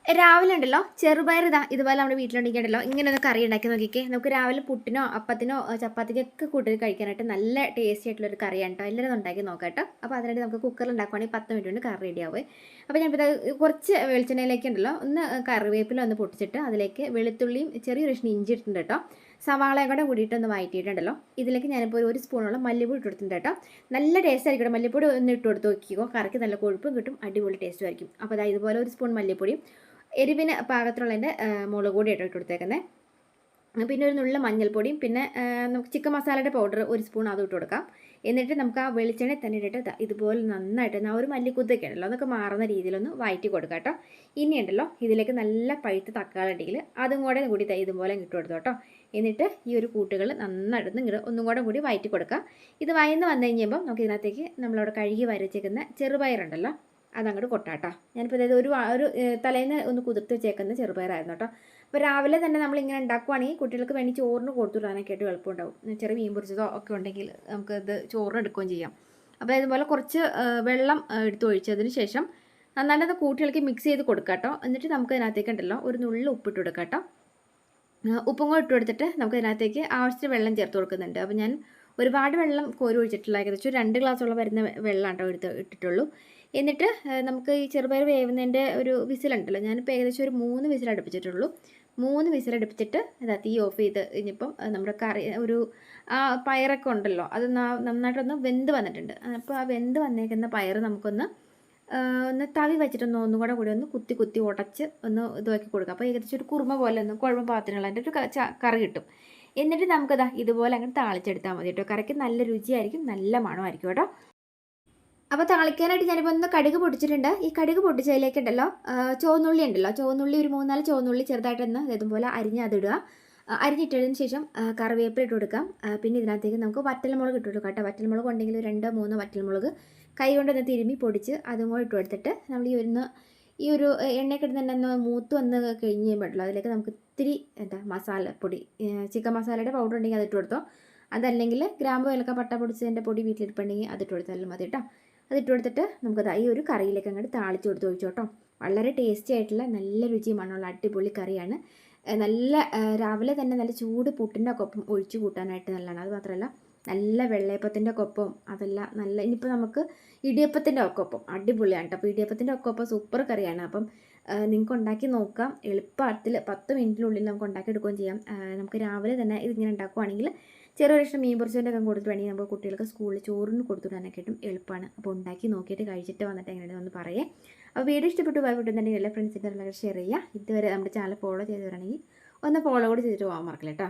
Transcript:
രാവിലെ ഉണ്ടല്ലോ ചെറുപയർ ഇതുപോലെ നമ്മുടെ വീട്ടിലുണ്ടെങ്കിലോ ഇങ്ങനെ ഒന്ന് കറി ഉണ്ടാക്കി നോക്കിക്കേ. നമുക്ക് രാവിലെ പുട്ടിനോ അപ്പത്തിനോ ചപ്പാത്തിക്കൊക്കെ കൂട്ടി കഴിക്കാനായിട്ട് നല്ല ടേസ്റ്റി ആയിട്ടുള്ളൊരു കറിയാണ് കേട്ടോ. എല്ലാവരും ഉണ്ടാക്കി നോക്കാം കേട്ടോ. അപ്പോൾ അതിനായിട്ട് നമുക്ക് കുക്കറിൽ ഉണ്ടാക്കുവാണെങ്കിൽ 10 മിനിറ്റ് കൊണ്ട് കറി റെഡിയാവും. അപ്പോൾ ഞാനിപ്പോൾ കുറച്ച് വെളിച്ചെണ്ണയിലേക്ക് ഉണ്ടല്ലോ ഒന്ന് കറിവേപ്പില ഒന്ന് പൊട്ടിച്ചിട്ട് അതിലേക്ക് വെളുത്തുള്ളിയും ചെറിയൊരു കഷ്ണം ഇഞ്ചി ഇട്ടിട്ടുണ്ട് കേട്ടോ. സവാളയും കൂടെ കൂടിയിട്ട് ഒന്ന് വഴറ്റിയിട്ടുണ്ടല്ലോ. ഇതിലേക്ക് ഞാനിപ്പോൾ ഒരു സ്പൂണോളം മല്ലിപ്പൊടി ഇട്ടിട്ടുണ്ട് കേട്ടോ. നല്ല ടേസ്റ്റ് ആയിരിക്കും. മല്ലിപ്പൊടി ഒന്ന് ഇട്ട് കൊടുത്ത് നോക്കിക്കോ. കറിക്ക് നല്ല കൊഴുപ്പും കിട്ടും, അടിപൊളി ടേസ്റ്റും ആയിരിക്കും. അപ്പോൾ അതായത് ഇതുപോലെ ഒരു സ്പൂൺ മല്ലിപ്പൊടിയും എരിവിന് പാകത്തിനുള്ളതിൻ്റെ മുളക് പൊടി ഇട്ട് കൊടുത്തേക്കുന്നത്. പിന്നെ ഒരു നുള്ള മഞ്ഞൾപ്പൊടിയും പിന്നെ നമുക്ക് ചിക്കൻ മസാലയുടെ പൗഡർ ഒരു സ്പൂൺ അതും ഇട്ട് കൊടുക്കാം. എന്നിട്ട് നമുക്ക് ആ വെളിച്ചെണ്ണ തന്നെ ഇട്ടിട്ട് ഇതുപോലെ നന്നായിട്ട് ഒരു മല്ലിക്കുത്തൊക്കെ ഉണ്ടല്ലോ അതൊക്കെ മാറുന്ന രീതിയിലൊന്ന് വഴറ്റി കൊടുക്കാം കേട്ടോ. ഇനി ഉണ്ടല്ലോ ഇതിലേക്ക് നല്ല പഴുത്ത തക്കാളി ഉണ്ടെങ്കിൽ അതും കൂടി ഇതുപോലെ ഇട്ട് കൊടുത്തു കേട്ടോ. എന്നിട്ട് ഈ ഒരു കൂട്ടുകൾ നന്നായിട്ട് ഒന്നും കൂടി വഴറ്റി കൊടുക്കാം. ഇത് വയന്ന് വന്നു കഴിയുമ്പോൾ നമുക്ക് ഇതിനകത്തേക്ക് നമ്മളവിടെ കഴുകി വരച്ചേക്കുന്ന ചെറുപയറുണ്ടല്ലോ അതങ്ങോട്ട് കൊട്ടാട്ടോ. ഞാനിപ്പോൾ അതായത് ഒരു തലേന്ന് ഒന്ന് കുതിർത്ത് വെച്ചേക്കുന്ന ചെറുപയറായിരുന്നു കേട്ടോ. അപ്പോൾ രാവിലെ തന്നെ നമ്മളിങ്ങനെ ഉണ്ടാക്കുവാണെങ്കിൽ കുട്ടികൾക്ക് വേണ്ടി ചോറിന് കൊടുത്തു വിടാനൊക്കെ ആയിട്ട് എളുപ്പമുണ്ടാവും. ചെറിയ മീൻ പൊരിച്ചതോ ഒക്കെ ഉണ്ടെങ്കിൽ നമുക്ക് ഇത് ചോറിന് എടുക്കുകയും ചെയ്യാം. അപ്പോൾ ഇതുപോലെ കുറച്ച് വെള്ളം എടുത്ത് ഒഴിച്ചതിന് ശേഷം നന്നായിട്ട് കൂട്ടികൾക്ക് മിക്സ് ചെയ്ത് കൊടുക്കാം കേട്ടോ. എന്നിട്ട് നമുക്ക് ഇതിനകത്തേക്ക് ഉണ്ടല്ലോ ഒരു നുള്ളി ഉപ്പിട്ട് കൊടുക്കാം കേട്ടോ. ഉപ്പും കൂടെ ഇട്ട് കൊടുത്തിട്ട് നമുക്ക് ഇതിനകത്തേക്ക് ആവശ്യത്തിന് വെള്ളം ചേർത്ത് കൊടുക്കുന്നുണ്ട്. അപ്പോൾ ഞാൻ ഒരുപാട് വെള്ളം കോരി ഒഴിച്ചിട്ടുള്ള ഏകദേശം 2 ഗ്ലാസ്സോളം വരുന്ന വെള്ളം കേട്ടോ ഇട്ടിട്ടുള്ളൂ. എന്നിട്ട് നമുക്ക് ഈ ചെറുപയർ വേവുന്നതിൻ്റെ ഒരു വിസിലുണ്ടല്ലോ ഞാനിപ്പോൾ ഏകദേശം ഒരു 3 വിസിൽ അടുപ്പിച്ചിട്ടുള്ളൂ. 3 വിസിലടുപ്പിച്ചിട്ട് തീ ഓഫ് ചെയ്ത് കഴിഞ്ഞപ്പം നമ്മുടെ കറി ഒരു പയറൊക്കെ ഉണ്ടല്ലോ അത് നന്നായിട്ടൊന്ന് വെന്ത് വന്നിട്ടുണ്ട്. അപ്പോൾ ആ വെന്ത് വന്നേക്കുന്ന പയർ നമുക്കൊന്ന് തവി വെച്ചിട്ടൊന്ന് ഒന്നുകൂടി ഒന്ന് കുത്തി ഉടച്ച് ഒന്ന് ഇതാക്കി കൊടുക്കുക. അപ്പോൾ ഏകദേശം ഒരു കുറുമ പോലെ ഒന്ന് കുഴമ്പ് പാത്രങ്ങൾ അതിൻ്റെ ഒരു കറി കിട്ടും. എന്നിട്ട് നമുക്കതാ ഇതുപോലെ അങ്ങ് താളിച്ചെടുത്താൽ മതി കേട്ടോ. കറിക്ക് നല്ല രുചിയായിരിക്കും, നല്ല മണമായിരിക്കും കേട്ടോ. അപ്പോൾ താളിക്കാനായിട്ട് ഞാനിപ്പോൾ ഒന്ന് കടുക് പൊട്ടിച്ചിട്ടുണ്ട്. ഈ കടുക് പൊട്ടിച്ചതിലേക്കുണ്ടല്ലോ ചുവന്നുള്ളി ഉണ്ടല്ലോ, ചുവന്നുള്ളി ഒരു 3-4 ചുവന്നുള്ളി ചെറുതായിട്ടൊന്ന് ഇതുപോലെ അതിടുക. അരിഞ്ഞിട്ടതിന് ശേഷം കറിവേപ്പില ഇട്ട് കൊടുക്കാം. പിന്നെ ഇതിനകത്തേക്ക് നമുക്ക് വറ്റൽമുളക് ഇട്ട് കൊടുക്കാം കേട്ടോ. വറ്റൽമുളക് ഉണ്ടെങ്കിൽ 2-3 വറ്റൽമുളക് കൈ കൊണ്ടൊന്ന് തിരുമ്മി പൊടിച്ച് അതും കൂടെ ഇട്ട് കൊടുത്തിട്ട് നമ്മൾ ഈ ഒരു എണ്ണയൊക്കെ ഇടുന്ന ഒന്ന് മൂത്ത് വന്ന് കഴിഞ്ഞ് കഴിയുമ്പോഴല്ലോ അതിലേക്ക് നമുക്ക് ഇത്തിരി മസാലപ്പൊടി ചിക്കൻ മസാലയുടെ പൗഡർ ഉണ്ടെങ്കിൽ അതിട്ട് കൊടുത്തോ. അതല്ലെങ്കിൽ ഗ്രാമ്പു ഏലക്ക പട്ട പൊടിച്ചതിൻ്റെ പൊടി വീട്ടിലിരിപ്പുണ്ടെങ്കിൽ അതിട്ട് കൊടുത്താലും മതി കേട്ടോ. അതിട്ട് കൊടുത്തിട്ട് നമുക്കത് ഈ ഒരു കറിയിലേക്ക് അങ്ങോട്ട് താളിച്ച് കൊടുത്ത് ഒഴിച്ചോട്ടോ. വളരെ ടേസ്റ്റി ആയിട്ടുള്ള നല്ല രുചി മണമുള്ള അടിപൊളി കറിയാണ്. നല്ല രാവിലെ തന്നെ നല്ല ചൂട് പുട്ടിൻ്റെ ഒക്കെ ഒപ്പം ഒഴിച്ചു കൂട്ടാനായിട്ട് നല്ലതാണ്. അത് മാത്രമല്ല നല്ല വെള്ളയപ്പത്തിൻ്റെ ഒക്കെ ഒപ്പം അതല്ല നല്ല ഇനിയിപ്പോൾ നമുക്ക് ഇടിയപ്പത്തിൻ്റെ ഒക്കെ ഒപ്പം അടിപൊളിയാണ് കേട്ടോ. അപ്പോൾ ഇടിയപ്പത്തിൻ്റെ ഒക്കെ ഒപ്പം സൂപ്പർ കറിയാണ്. അപ്പം നിങ്ങൾക്ക് ഉണ്ടാക്കി നോക്കാം. എളുപ്പത്തിൽ 10 മിനിറ്റിനുള്ളിൽ നമുക്ക് ഉണ്ടാക്കിയെടുക്കുകയും ചെയ്യാം. നമുക്ക് രാവിലെ തന്നെ ഇതിങ്ങനെ ഉണ്ടാക്കുവാണെങ്കിൽ ചെറിയൊരു ഇഷ്ടം മീൻ പൊരിച്ചതിൻ്റെ ഒക്കെ കൊടുത്ത് വേണമെങ്കിൽ നമുക്ക് കുട്ടികൾക്ക് സ്കൂളിൽ ചോറിന് കൊടുത്തു വിടാനൊക്കെയായിട്ടും എളുപ്പമാണ്. അപ്പോൾ ഉണ്ടാക്കി നോക്കിയിട്ട് കഴിച്ചിട്ട് വന്നിട്ട് എങ്ങനെയാണെന്ന് ഒന്ന് പറയേ. അപ്പോൾ വീഡിയോ ഇഷ്ടപ്പെട്ടു പോയിട്ടുണ്ടെങ്കിൽ എല്ലാ ഫ്രണ്ട്സിൻ്റെ ഷെയർ ചെയ്യുക. ഇതുവരെ നമ്മുടെ ചാനൽ ഫോളോ ചെയ്ത് വരണമെങ്കിൽ ഒന്ന് ഫോളോ കൂടി ചെയ്തിട്ട് പോകാൻ മറക്കില്ല കേട്ടോ.